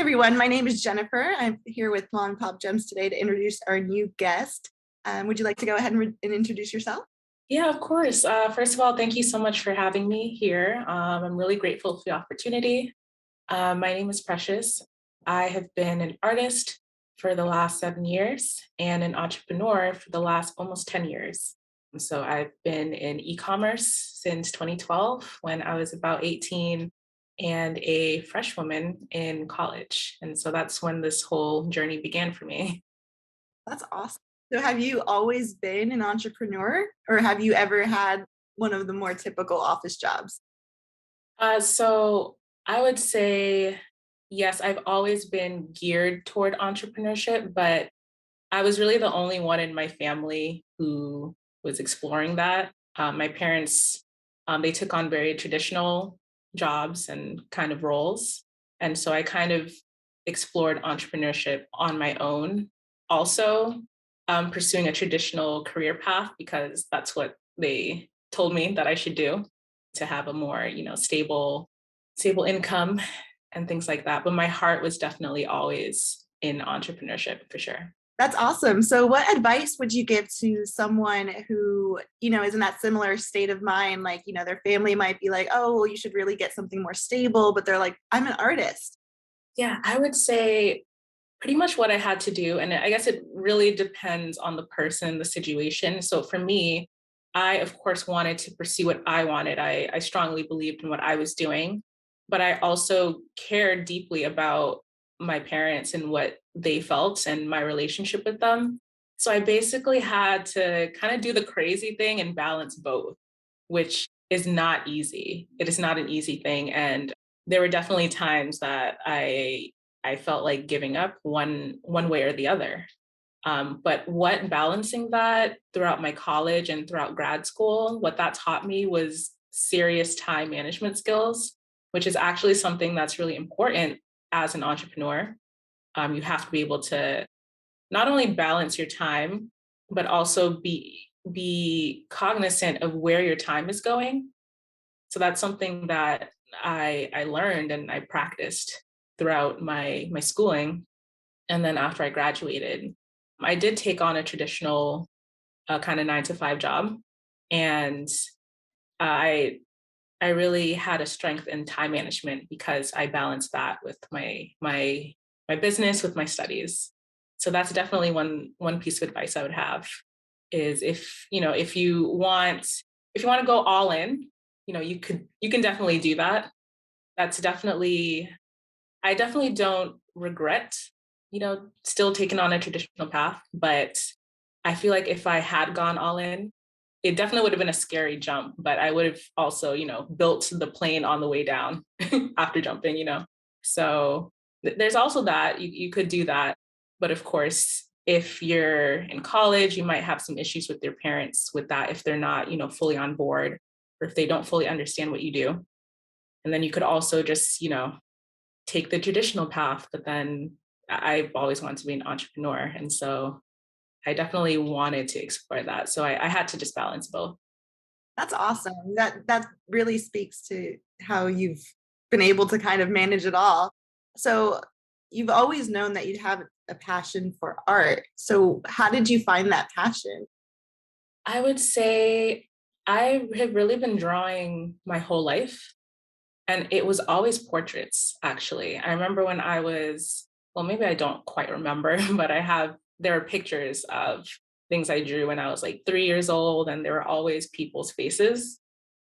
everyone. My name is Jennifer. I'm here with Mom and Pop Gems today to introduce our new guest. Would you like to go ahead and introduce yourself? Yeah, of course. First of all, thank you so much for having me here. I'm really grateful for the opportunity. My name is Precious. I have been an artist for the last 7 years and an entrepreneur for the last almost 10 years. So I've been in e-commerce since 2012 when I was about 18 and a freshwoman in college. And so that's when this whole journey began for me. That's awesome. So, have you always been an entrepreneur, or have you ever had one of the more typical office jobs? So I would say, yes, I've always been geared toward entrepreneurship, but I was really the only one in my family who was exploring that. My parents, they took on very traditional jobs and kind of roles. And so I kind of explored entrepreneurship on my own. Also, pursuing a traditional career path because that's what they told me that I should do to have a more, stable income and things like that. But my heart was definitely always in entrepreneurship for sure. That's awesome. So, what advice would you give to someone who, is in that similar state of mind? Like, their family might be like, oh, well, you should really get something more stable, but they're like, I'm an artist. Yeah, I would say pretty much what I had to do. And I guess it really depends on the person, the situation. So for me, I, of course, wanted to pursue what I wanted. I strongly believed in what I was doing, but I also cared deeply about my parents and what they felt and my relationship with them. So I basically had to kind of do the crazy thing and balance both, which is not easy. It is not an easy thing. And there were definitely times that I felt like giving up one way or the other. But what balancing that throughout my college and throughout grad school, what that taught me was serious time management skills, which is actually something that's really important as an entrepreneur. You have to be able to not only balance your time, but also be cognizant of where your time is going. So that's something that I learned and I practiced throughout my schooling. And then after I graduated, I did take on a traditional kind of 9 to 5 job. And I I really had a strength in time management because I balanced that with my business, with my studies. So that's definitely one piece of advice I would have is if you want to go all in, you can definitely do that. That's definitely I definitely don't regret, still taking on a traditional path, but I feel like if I had gone all in, it definitely would have been a scary jump, but I would have also, built the plane on the way down after jumping. So there's also that you could do that. But of course, if you're in college, you might have some issues with your parents with that if they're not, fully on board or if they don't fully understand what you do. And then you could also just, take the traditional path, but then I've always wanted to be an entrepreneur. And so I definitely wanted to explore that. So I had to just balance both. That's awesome. That really speaks to how you've been able to kind of manage it all. So, you've always known that you'd have a passion for art. So, how did you find that passion? I would say I have really been drawing my whole life. And it was always portraits, actually. I remember when I was, well, maybe I don't quite remember, but there are pictures of things I drew when I was like 3 years old, and there were always people's faces.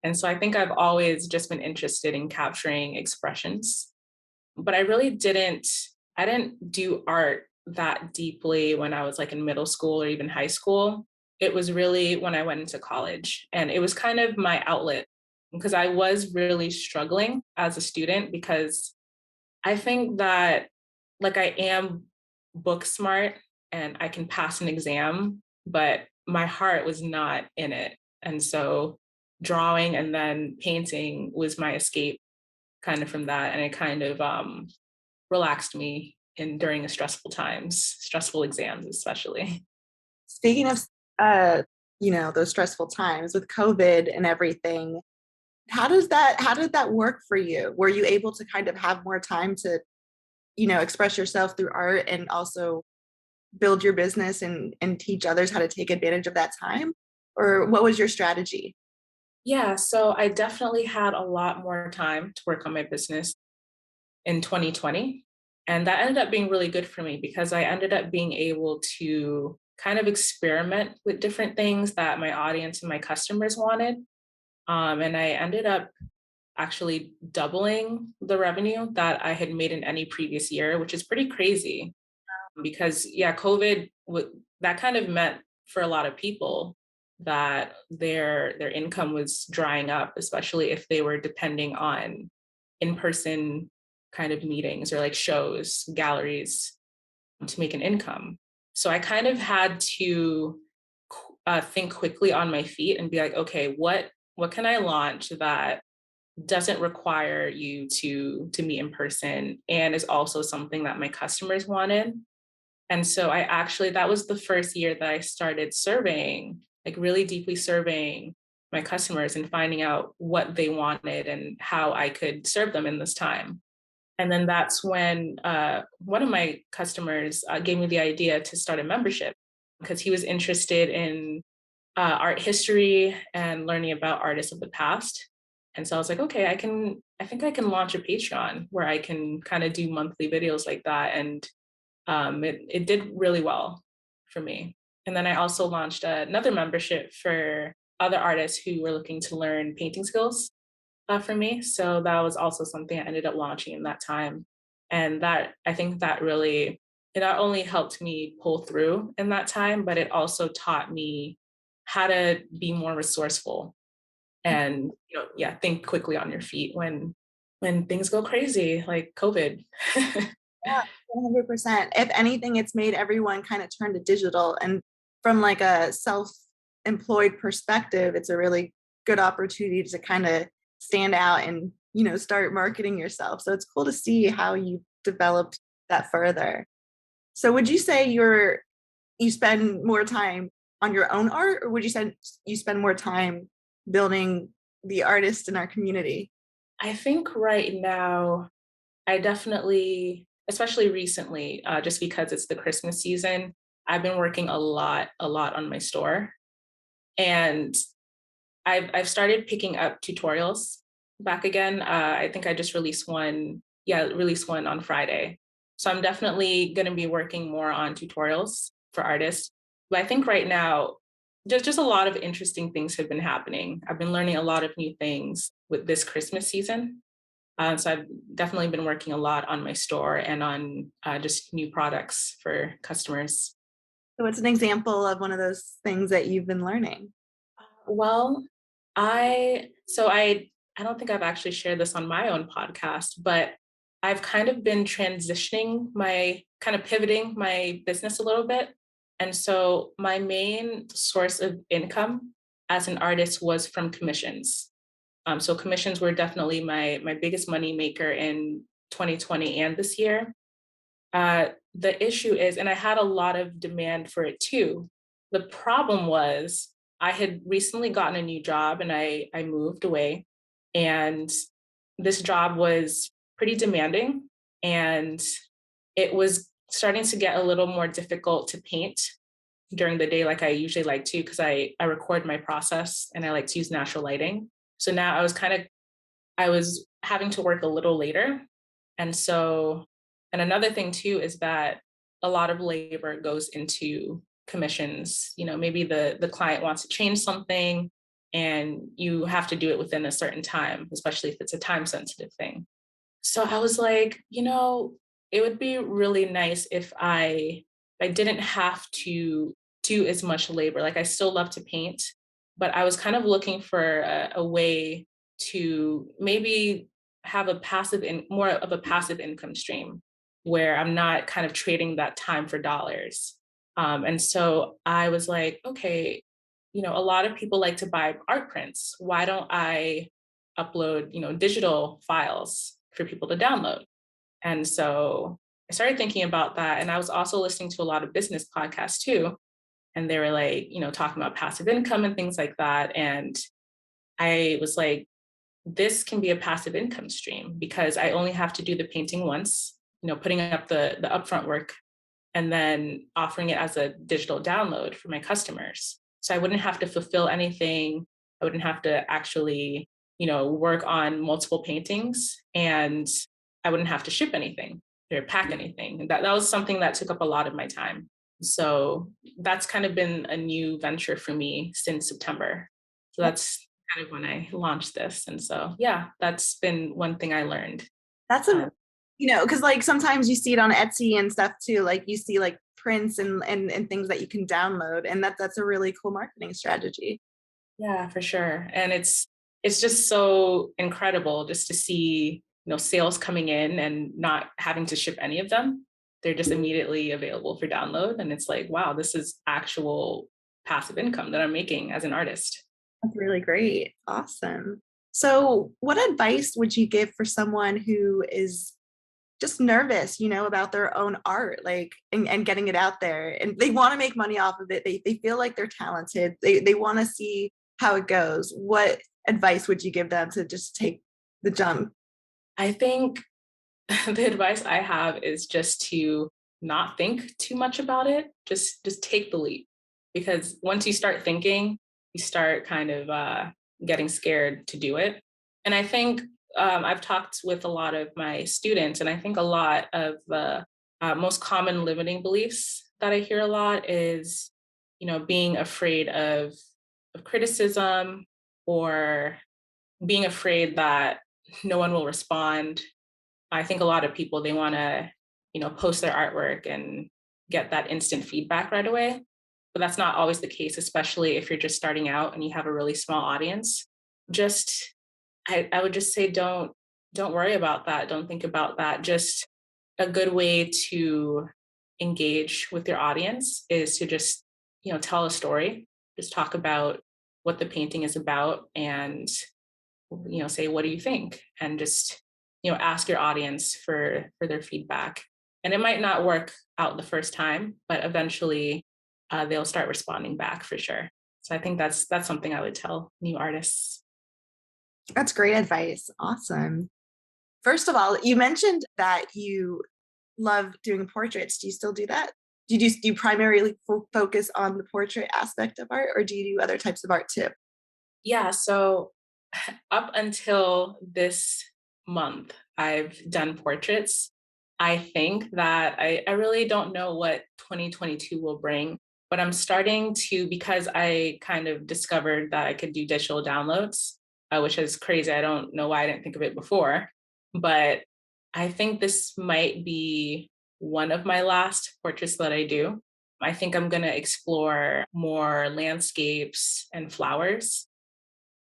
And so I think I've always just been interested in capturing expressions. But I didn't do art that deeply when I was like in middle school or even high school. It was really when I went into college, and it was kind of my outlet because I was really struggling as a student because I think that like I am book smart and I can pass an exam, but my heart was not in it. And so drawing and then painting was my escape kind of from that. And it kind of relaxed me in during the stressful times, stressful exams, especially. Speaking of, uh, those stressful times with COVID and everything, how did that work for you? Were you able to kind of have more time to express yourself through art and also build your business and teach others how to take advantage of that time? Or what was your strategy? Yeah, so I definitely had a lot more time to work on my business in 2020. And that ended up being really good for me because I ended up being able to kind of experiment with different things that my audience and my customers wanted. And I ended up actually doubling the revenue that I had made in any previous year, which is pretty crazy because yeah, that kind of meant for a lot of people that their income was drying up, especially if they were depending on in-person kind of meetings or like shows, galleries to make an income. So I kind of had to think quickly on my feet and be like, okay, what can I launch that doesn't require you to meet in person and is also something that my customers wanted. And so I actually, that was the first year that I started surveying, like really deeply surveying my customers and finding out what they wanted and how I could serve them in this time. And then that's when one of my customers gave me the idea to start a membership because he was interested in art history and learning about artists of the past. And so I was like, okay, I think I can launch a Patreon where I can kind of do monthly videos like that. And it did really well for me. And then I also launched another membership for other artists who were looking to learn painting skills for me. So that was also something I ended up launching in that time. And that I think that really, it not only helped me pull through in that time, but it also taught me how to be more resourceful and yeah, think quickly on your feet when things go crazy like COVID. Yeah, 100%. If anything, it's made everyone kind of turn to digital. And from like a self-employed perspective, it's a really good opportunity to kind of stand out and, start marketing yourself. So it's cool to see how you developed that further. So would you say you spend more time on your own art, or would you say you spend more time building the artists in our community? I think right now I definitely, especially recently, just because it's the Christmas season, I've been working a lot on my store. And I've started picking up tutorials back again. I think I just released one on Friday. So I'm definitely going to be working more on tutorials for artists. But I think right now, just a lot of interesting things have been happening. I've been learning a lot of new things with this Christmas season. So I've definitely been working a lot on my store and on just new products for customers. So it's an example of one of those things that you've been learning. Well, I don't think I've actually shared this on my own podcast, but I've kind of been pivoting my business a little bit. And so my main source of income as an artist was from commissions. So commissions were definitely my biggest money maker in 2020 and this year. The issue is, and I had a lot of demand for it too. The problem was I had recently gotten a new job and I moved away. And this job was pretty demanding and it was starting to get a little more difficult to paint during the day like I usually like to because I record my process and I like to use natural lighting. So now I was having to work a little later. And so, and another thing too is that a lot of labor goes into commissions. Maybe the client wants to change something and you have to do it within a certain time, especially if it's a time sensitive thing. So I was like, it would be really nice if I didn't have to do as much labor. Like I still love to paint, but I was kind of looking for a way to maybe have more of a passive income stream where I'm not kind of trading that time for dollars. And so I was like, okay, a lot of people like to buy art prints. Why don't I upload, digital files for people to download? And so I started thinking about that. And I was also listening to a lot of business podcasts too. And they were like, talking about passive income and things like that. And I was like, this can be a passive income stream because I only have to do the painting once. putting up the upfront work and then offering it as a digital download for my customers. So I wouldn't have to fulfill anything. I wouldn't have to actually, work on multiple paintings, and I wouldn't have to ship anything or pack anything. That was something that took up a lot of my time. So that's kind of been a new venture for me since September. So that's kind of when I launched this. And so, yeah, that's been one thing I learned. That's a, Um, because like sometimes you see it on Etsy and stuff too. Like you see like prints and things that you can download, and that's a really cool marketing strategy. Yeah, for sure. And it's just so incredible just to see, sales coming in and not having to ship any of them. They're just immediately available for download. And it's like, wow, this is actual passive income that I'm making as an artist. That's really great. Awesome. So, what advice would you give for someone who is just nervous, about their own art, like, and getting it out there, and they want to make money off of it? They feel like they're talented. They want to see how it goes. What advice would you give them to just take the jump? I think the advice I have is just to not think too much about it. Just take the leap, because once you start thinking, you start kind of getting scared to do it. And I think I've talked with a lot of my students, and I think a lot of the most common limiting beliefs that I hear a lot is, being afraid of criticism, or being afraid that no one will respond. I think a lot of people, they want to, post their artwork and get that instant feedback right away. But that's not always the case, especially if you're just starting out and you have a really small audience. Just I would just say don't worry about that. Don't think about that. Just a good way to engage with your audience is to just, tell a story. Just talk about what the painting is about, and say, what do you think? And just, ask your audience for their feedback. And it might not work out the first time, but eventually they'll start responding back for sure. So I think that's something I would tell new artists. That's great advice. Awesome. First of all, you mentioned that you love doing portraits. Do you still do that? Do you primarily focus on the portrait aspect of art, or do you do other types of art too? Yeah, so up until this month, I've done portraits. I think that I really don't know what 2022 will bring, but I'm starting to, because I kind of discovered that I could do digital downloads, which is crazy. I don't know why I didn't think of it before, but I think this might be one of my last portraits that I do. I think I'm going to explore more landscapes and flowers,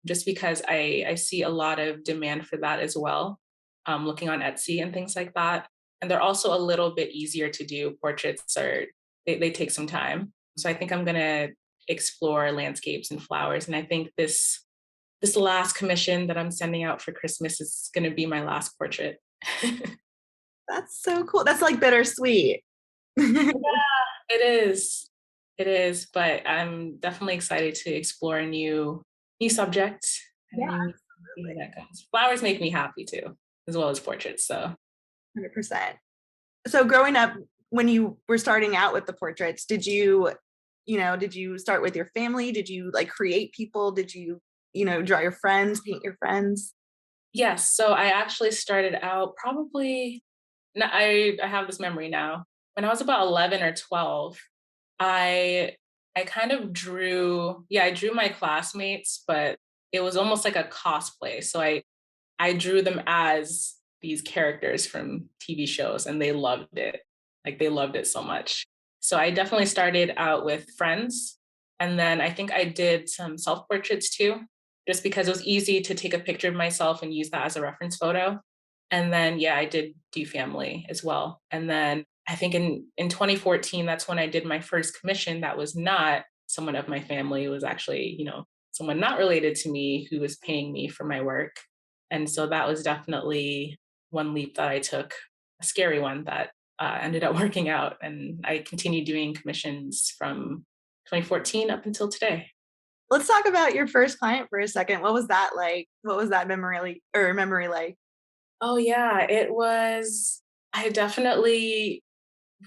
just because I see a lot of demand for that as well, looking on Etsy and things like that. And they're also a little bit easier to do. Portraits are, they take some time. So I think I'm gonna explore landscapes and flowers. And I think this last commission that I'm sending out for Christmas is gonna be my last portrait. That's so cool. That's like bittersweet. It is. It is, but I'm definitely excited to explore a new subject. Yeah, And see where that goes. Flowers make me happy too, as well as portraits. So 100%. So growing up, when you were starting out with the portraits, did you start with your family? Did you like create people? Did you, draw your friends, paint your friends? yes, so I actually started out probably. I have this memory now. When I was about 11 or 12, I I kind of drew. Yeah, I drew my classmates, but it was almost like a cosplay. So I drew them as these characters from TV shows, and they loved it. Like, they loved it so much. So I definitely started out with friends. And then I think I did some self portraits too, just because it was easy to take a picture of myself and use that as a reference photo. And then, yeah, I did do family as well. And then I think in 2014, that's when I did my first commission that was not someone of my family. It was actually, someone not related to me who was paying me for my work. And so that was definitely one leap that I took, a scary one that ended up working out. And I continued doing commissions from 2014 up until today. Let's talk about your first client for a second. What was that like? What was that memory like? Oh, yeah, it was. I definitely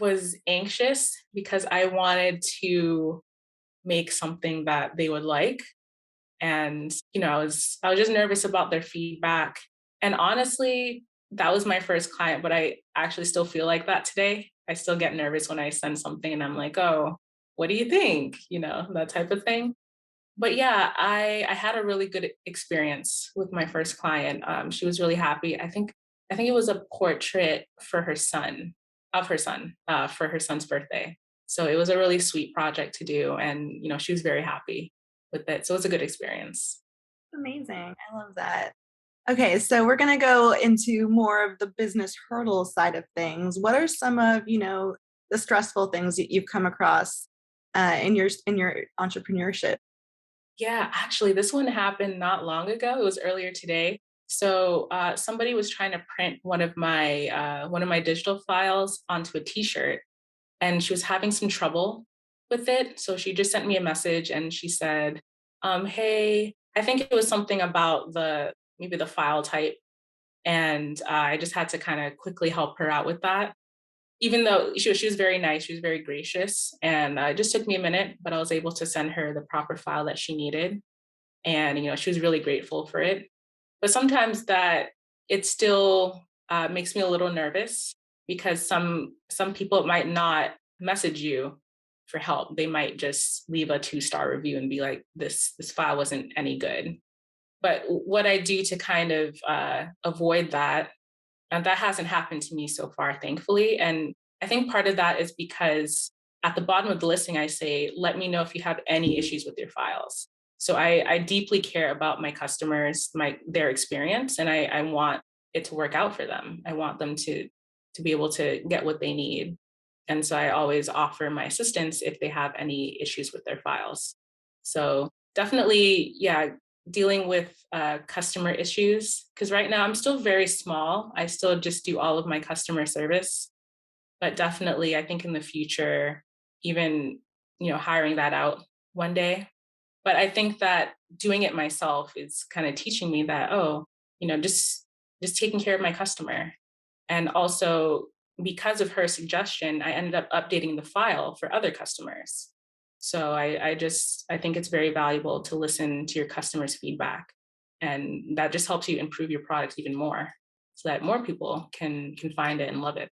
was anxious because I wanted to make something that they would like. And, I was just nervous about their feedback. And honestly, that was my first client, but I actually still feel like that today. I still get nervous when I send something and I'm like, oh, what do you think? That type of thing. But yeah, I had a really good experience with my first client. She was really happy. I think it was a portrait for her son, of her son, for her son's birthday. So it was a really sweet project to do, and she was very happy with it. So it was a good experience. Amazing. I love that. Okay, so we're gonna go into more of the business hurdle side of things. What are some of, the stressful things that you've come across in your entrepreneurship? Yeah, actually, this one happened not long ago. It was earlier today. So somebody was trying to print one of my digital files onto a T-shirt, and she was having some trouble with it. So she just sent me a message and she said, "Hey," I think it was something about the maybe the file type, and I just had to kind of quickly help her out with that. Even though she was very nice, she was very gracious, and it just took me a minute, but I was able to send her the proper file that she needed, and she was really grateful for it. But sometimes that it still makes me a little nervous because some people might not message you for help. They might just leave a 2-star review and be like, this file wasn't any good. But what I do to kind of avoid that, and that hasn't happened to me so far, thankfully. And I think part of that is because at the bottom of the listing, I say, let me know if you have any issues with your files. So I deeply care about my customers, their experience, and I want it to work out for them. I want them to be able to get what they need. And so I always offer my assistance if they have any issues with their files. So definitely, yeah, dealing with customer issues, because right now I'm still very small. I still just do all of my customer service, but definitely I think in the future, even hiring that out one day. But I think that doing it myself is kind of teaching me that, oh, just taking care of my customer. And also, because of her suggestion, I ended up updating the file for other customers. So I think it's very valuable to listen to your customers' feedback, and that just helps you improve your product even more, so that more people can find it and love it.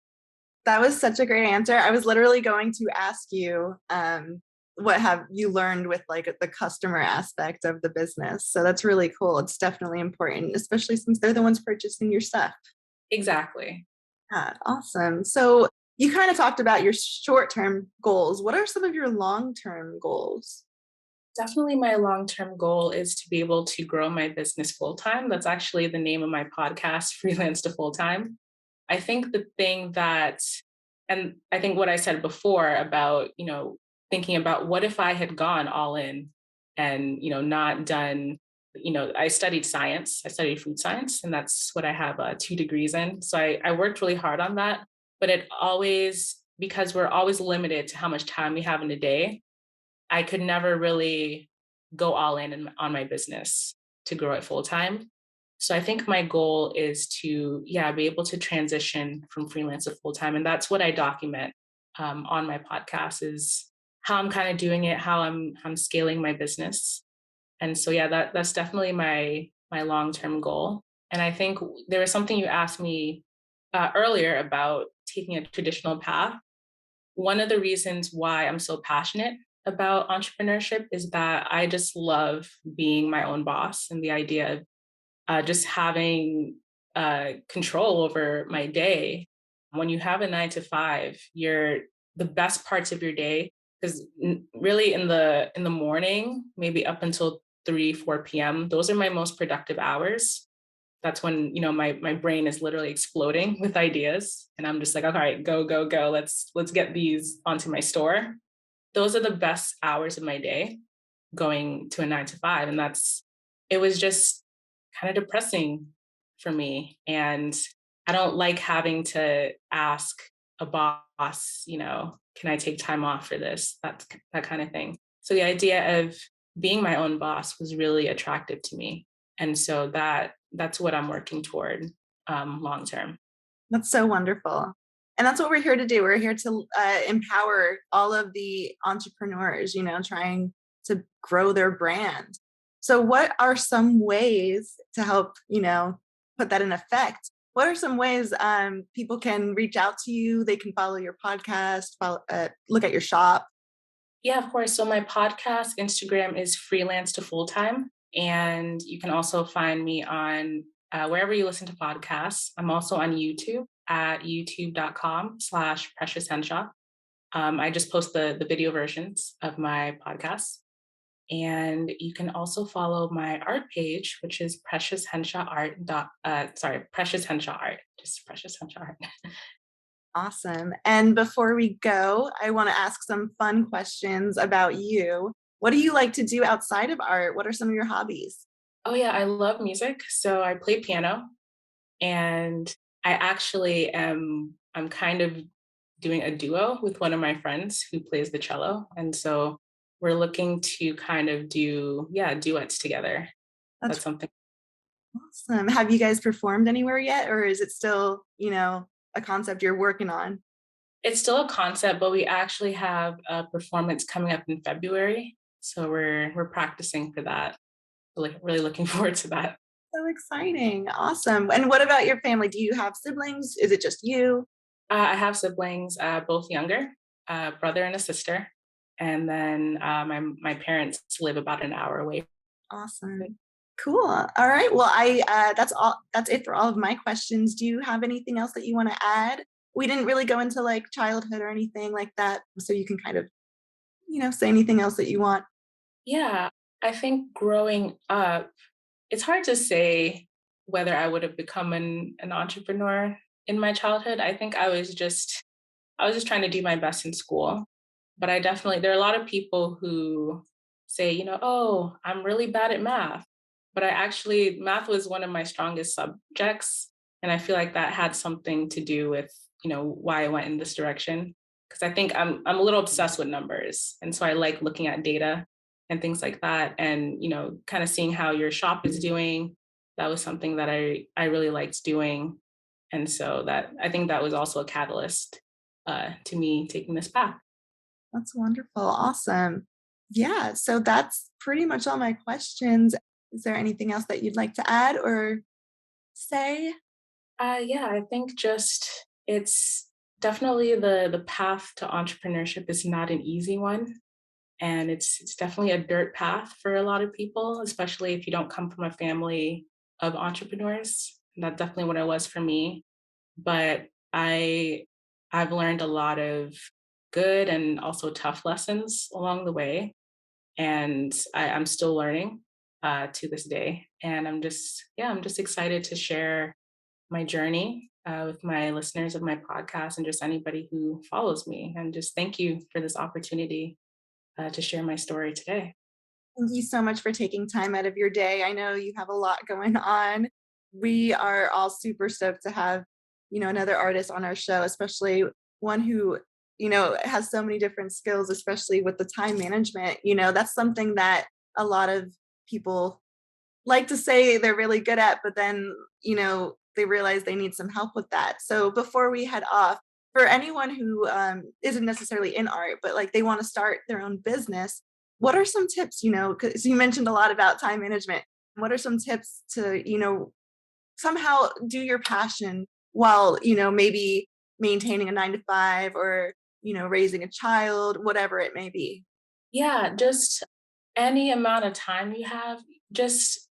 That was such a great answer. I was literally going to ask you, what have you learned with like the customer aspect of the business? So that's really cool. It's definitely important, especially since they're the ones purchasing your stuff. Exactly. Yeah, awesome. So you kind of talked about your short-term goals. What are some of your long-term goals? Definitely my long-term goal is to be able to grow my business full time. That's actually the name of my podcast, Freelance to Full Time. I think the thing that, and I think what I said before about, thinking about what if I had gone all in and, not done, I studied science, I studied food science, and that's what I have 2 degrees in. So I worked really hard on that, but it always, because we're always limited to how much time we have in a day, I could never really go all in on my business to grow it full time. So I think my goal is to, yeah, be able to transition from freelance to full time, and that's what I document on my podcast is how I'm kind of doing it, how I'm scaling my business, and so yeah, that's definitely my long term goal. And I think there was something you asked me earlier about taking a traditional path. One of the reasons why I'm so passionate about entrepreneurship is that I just love being my own boss, and the idea of just having control over my day. When you have a 9 to 5, you're the best parts of your day, because really in the morning, maybe up until 3, 4 p.m., those are my most productive hours. That's when my brain is literally exploding with ideas, and I'm just like, all right, go go go, let's get these onto my store. Those are the best hours of my day, going to a 9 to 5. And it was just kind of depressing for me. And I don't like having to ask a boss, can I take time off for this? That kind of thing. So the idea of being my own boss was really attractive to me. And so that's what I'm working toward long term. That's so wonderful. And that's what we're here to do. We're here to empower all of the entrepreneurs, trying to grow their brand. So, what are some ways to help, put that in effect? What are some ways people can reach out to you? They can follow your podcast, look at your shop. Yeah, of course. So my podcast Instagram is freelance to full time. And you can also find me on wherever you listen to podcasts. I'm also on YouTube at youtube.com/precious Henshaw. I just post the video versions of my podcasts. And you can also follow my art page, which is Precious Henshaw Art. Precious Henshaw Art, just Precious Henshaw Art. Awesome. And before we go, I want to ask some fun questions about you. What do you like to do outside of art? What are some of your hobbies? Oh yeah, I love music. So I play piano, and I actually I'm kind of doing a duo with one of my friends who plays the cello. And so we're looking to kind of do, yeah, duets together. That's That's something. awesome. Have you guys performed anywhere yet, or is it still, a concept you're working on? It's still a concept, but we actually have a performance coming up in February. So we're practicing for that. Like really looking forward to that. So exciting. Awesome. And what about your family? Do you have siblings? Is it just you? I have siblings, both younger, brother and a sister, and then my parents live about an hour away. Awesome. Cool. All right. Well, I that's all. That's it for all of my questions. Do you have anything else that you want to add? We didn't really go into like childhood or anything like that, so you can kind of, say anything else that you want. Yeah, I think growing up, it's hard to say whether I would have become an entrepreneur in my childhood. I think I was just trying to do my best in school. But I definitely there are a lot of people who say, "Oh, I'm really bad at math." But I actually math was one of my strongest subjects, and I feel like that had something to do with, why I went in this direction. Because I think I'm a little obsessed with numbers. And so I like looking at data and things like that, and kind of seeing how your shop is doing. That was something that I really liked doing. And so that I think that was also a catalyst to me taking this path. That's wonderful. Awesome. Yeah. So that's pretty much all my questions. Is there anything else that you'd like to add or say? Yeah, I think just it's definitely the path to entrepreneurship is not an easy one, and it's definitely a dirt path for a lot of people, especially if you don't come from a family of entrepreneurs. And that's definitely what it was for me. But I've learned a lot of good and also tough lessons along the way, and I'm still learning to this day. And I'm just excited to share my journey with my listeners of my podcast and just anybody who follows me. And just thank you for this opportunity to share my story today. Thank you so much for taking time out of your day. I know you have a lot going on. We are all super stoked to have, another artist on our show, especially one who, has so many different skills, especially with the time management. That's something that a lot of people like to say they're really good at, but then, they realize they need some help with that. So before we head off, for anyone who isn't necessarily in art, but like they want to start their own business, what are some tips, because you mentioned a lot about time management. What are some tips to, somehow do your passion while, maybe maintaining a 9 to 5 or, raising a child, whatever it may be? Yeah, just any amount of time you have, just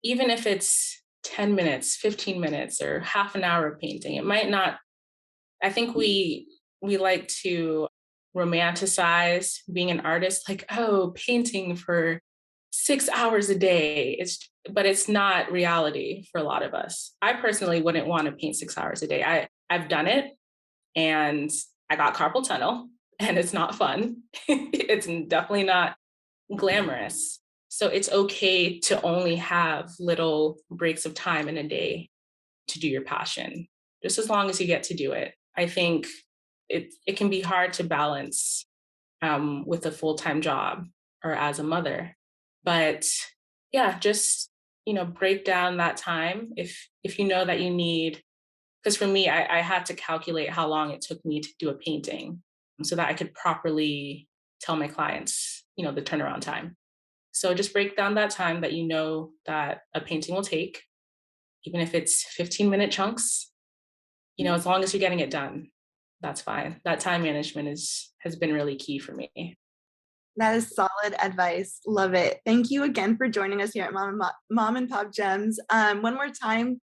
even if it's 10 minutes, 15 minutes, or half an hour of painting, it might not, I think we like to romanticize being an artist, like, oh, painting for 6 hours a day. But it's not reality for a lot of us. I personally wouldn't want to paint 6 hours a day. I've done it, and I got carpal tunnel, and it's not fun. It's definitely not glamorous. So it's okay to only have little breaks of time in a day to do your passion, just as long as you get to do it. I think it can be hard to balance with a full time job or as a mother, but yeah, just break down that time if you know that you need Because for me, I had to calculate how long it took me to do a painting so that I could properly tell my clients, the turnaround time. So just break down that time that you know that a painting will take, even if it's 15-minute chunks, as long as you're getting it done, that's fine. That time management has been really key for me. That is solid advice. Love it. Thank you again for joining us here at Mom and Pop Gems. One more time,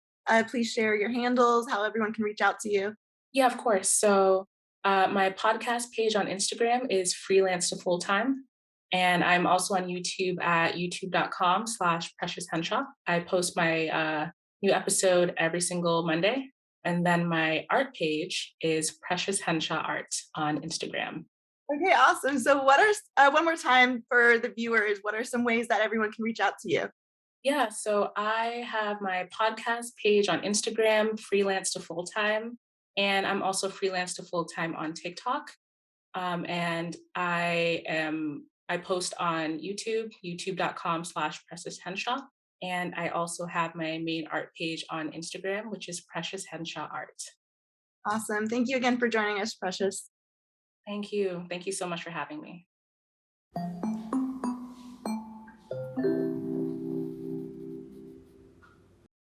please share your handles, how everyone can reach out to you. Yeah, of course. So my podcast page on Instagram is freelance to full time. And I'm also on YouTube at youtube.com/Precious Henshaw. I post my new episode every single Monday. And then my art page is Precious Henshaw Art on Instagram. Okay, awesome. So, what are one more time for the viewers? What are some ways that everyone can reach out to you? Yeah, so I have my podcast page on Instagram, freelance to full time, and I'm also freelance to full time on TikTok. And I post on YouTube, youtube.com/Precious Henshaw. And I also have my main art page on Instagram, which is Precious Henshaw Art. Awesome. Thank you again for joining us, Precious. Thank you. Thank you so much for having me.